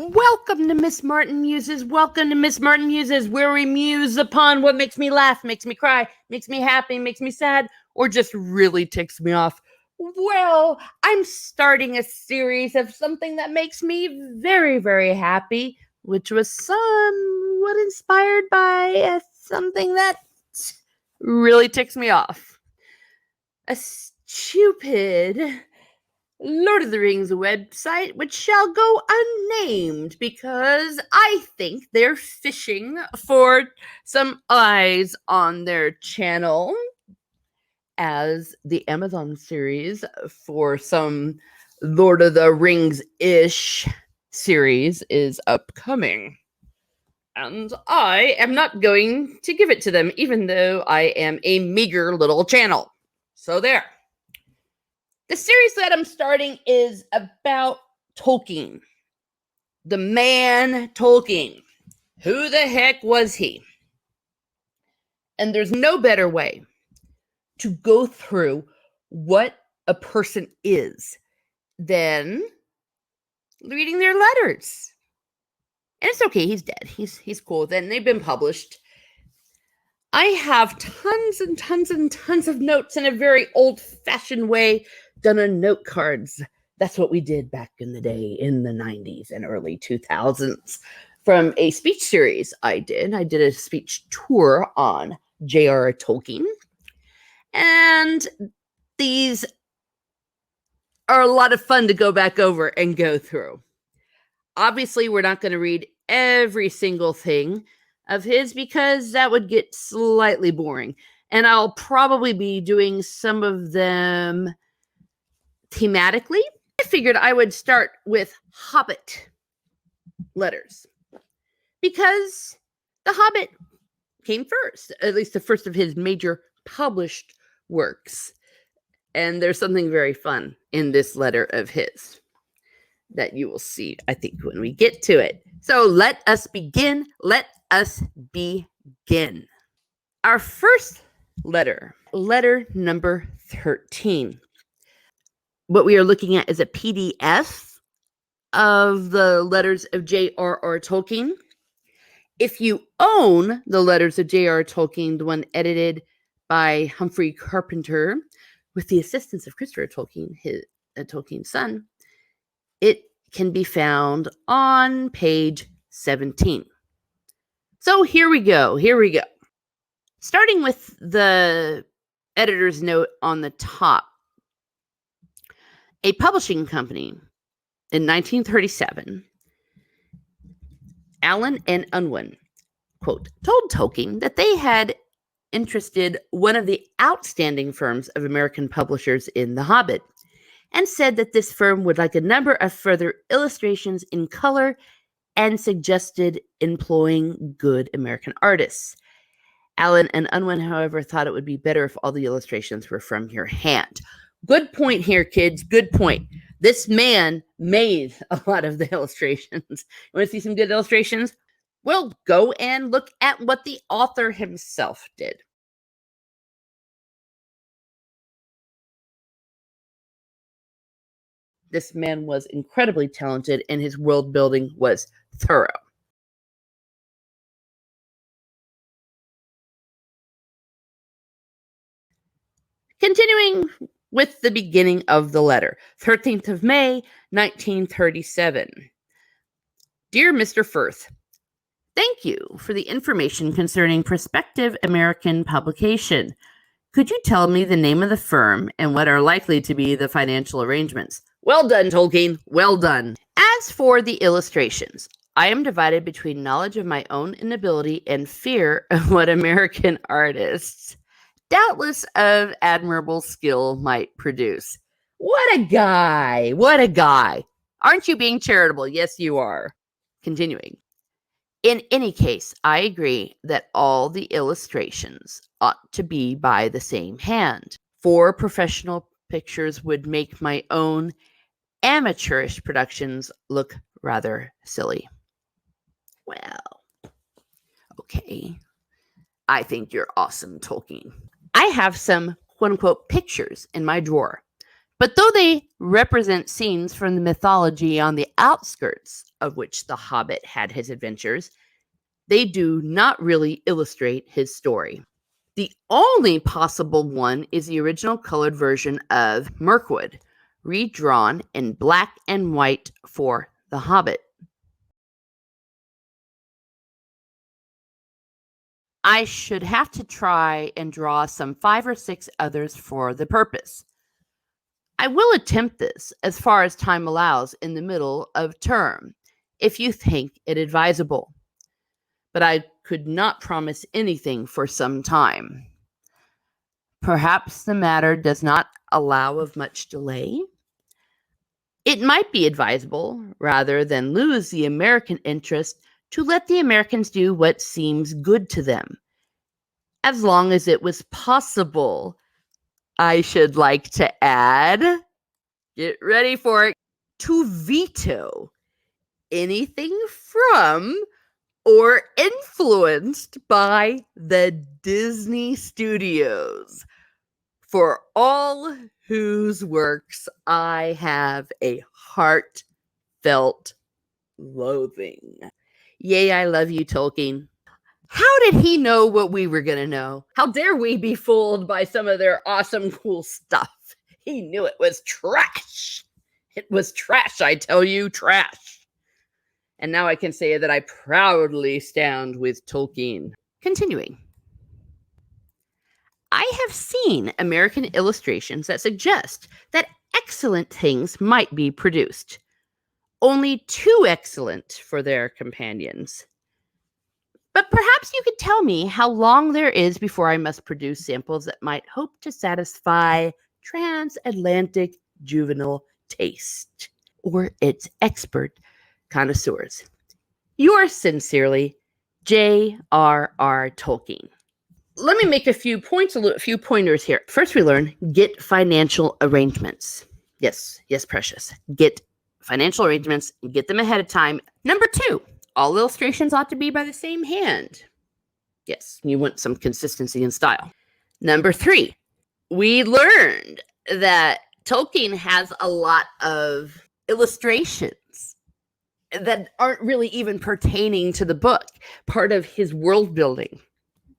Welcome to Miss Martin Muses. Welcome to Miss Martin Muses, where we muse upon what makes me laugh, makes me cry, makes me happy, makes me sad, or just really ticks me off. Well, I'm starting a series of something that makes me very, very happy, which was somewhat inspired by something that really ticks me off. A stupid Lord of the Rings website, which shall go unnamed because I think they're fishing for some eyes on their channel, as the Amazon series for some Lord of the Rings-ish series is upcoming. And I am not going to give it to them, even though I am a meager little channel. So there. The series that I'm starting is about Tolkien. The man Tolkien. Who the heck was he? And there's no better way to go through what a person is than reading their letters. And it's okay, he's dead. He's cool. Then they've been published. I have tons and tons and tons of notes in a very old-fashioned way done on note cards. That's what we did back in the day in the 90s and early 2000s. From a speech series I did a speech tour on J.R.R. Tolkien. And these are a lot of fun to go back over and go through. Obviously, we're not going to read every single thing of his because that would get slightly boring. And I'll probably be doing some of them thematically. I figured I would start with Hobbit letters because The Hobbit came first, at least the first of his major published works. And there's something very fun in this letter of his that you will see, I think, when we get to it. So let us begin. Let us begin. Our first letter number 13. What we are looking at is a PDF of the letters of J.R.R. Tolkien. If you own the letters of J.R.R. Tolkien, the one edited by Humphrey Carpenter, with the assistance of Christopher Tolkien, Tolkien's son, it can be found on page 17. So here we go. Starting with the editor's note on the top. A publishing company in 1937, Allen and Unwin, quote, told Tolkien that they had interested one of the outstanding firms of American publishers in The Hobbit, and said that this firm would like a number of further illustrations in color and suggested employing good American artists. Allen and Unwin, however, thought it would be better if all the illustrations were from your hand. Good point here, kids. Good point. This man made a lot of the illustrations. You want to see some good illustrations? Well, go and look at what the author himself did. This man was incredibly talented, and his world building was thorough. Continuing with the beginning of the letter, 13th of May, 1937. Dear Mr. Firth, thank you for the information concerning prospective American publication. Could you tell me the name of the firm and what are likely to be the financial arrangements? Well done, Tolkien. Well done. As for the illustrations, I am divided between knowledge of my own inability and fear of what American artists, doubtless of admirable skill, might produce. What a guy! What a guy! Aren't you being charitable? Yes, you are. Continuing. In any case, I agree that all the illustrations ought to be by the same hand. 4 professional pictures would make my own amateurish productions look rather silly. Well, okay. I think you're awesome, Tolkien. I have some quote-unquote pictures in my drawer. But though they represent scenes from the mythology on the outskirts of which the Hobbit had his adventures, they do not really illustrate his story. The only possible one is the original colored version of Mirkwood, redrawn in black and white for The Hobbit. I should have to try and draw some 5 or 6 others for the purpose. I will attempt this as far as time allows in the middle of term, if you think it advisable. But I could not promise anything for some time. Perhaps the matter does not allow of much delay. It might be advisable, rather than lose the American interest, to let the Americans do what seems good to them, as long as it was possible. I should like to add, get ready for it, to veto anything from or influenced by the Disney Studios, for all whose works I have a heartfelt loathing. Yay, I love you, Tolkien. How did he know what we were going to know? How dare we be fooled by some of their awesome, cool stuff? He knew it was trash. It was trash, I tell you, trash. And now I can say that I proudly stand with Tolkien. Continuing. I have seen American illustrations that suggest that excellent things might be produced, only too excellent for their companions. But perhaps you could tell me how long there is before I must produce samples that might hope to satisfy transatlantic juvenile taste, or its expert connoisseurs. Yours sincerely, J.R.R. Tolkien. Let me make a few pointers here. First, we learn get financial arrangements. Yes, precious. Get financial arrangements and get them ahead of time. Number 2, all illustrations ought to be by the same hand. Yes, you want some consistency in style. Number 3, we learned that Tolkien has a lot of illustrations that aren't really even pertaining to the book, part of his world building.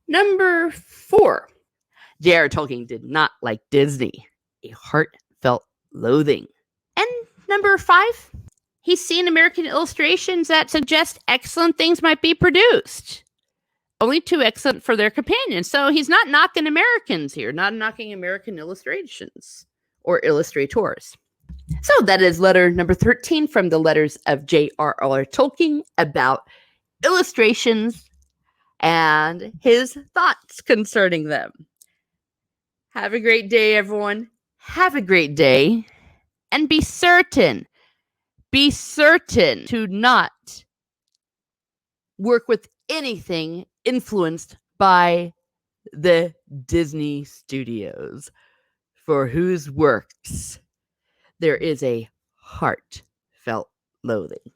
Number 4, J.R.R. Tolkien did not like Disney, a heartfelt loathing. And number 5, he's seen American illustrations that suggest excellent things might be produced, only too excellent for their companions. So he's not knocking Americans here, not knocking American illustrations or illustrators. So that is letter number 13 from the letters of J.R.R. Tolkien about illustrations and his thoughts concerning them. Have a great day, everyone. Have a great day. And be certain to not work with anything influenced by the Disney Studios, for whose works there is a heartfelt loathing.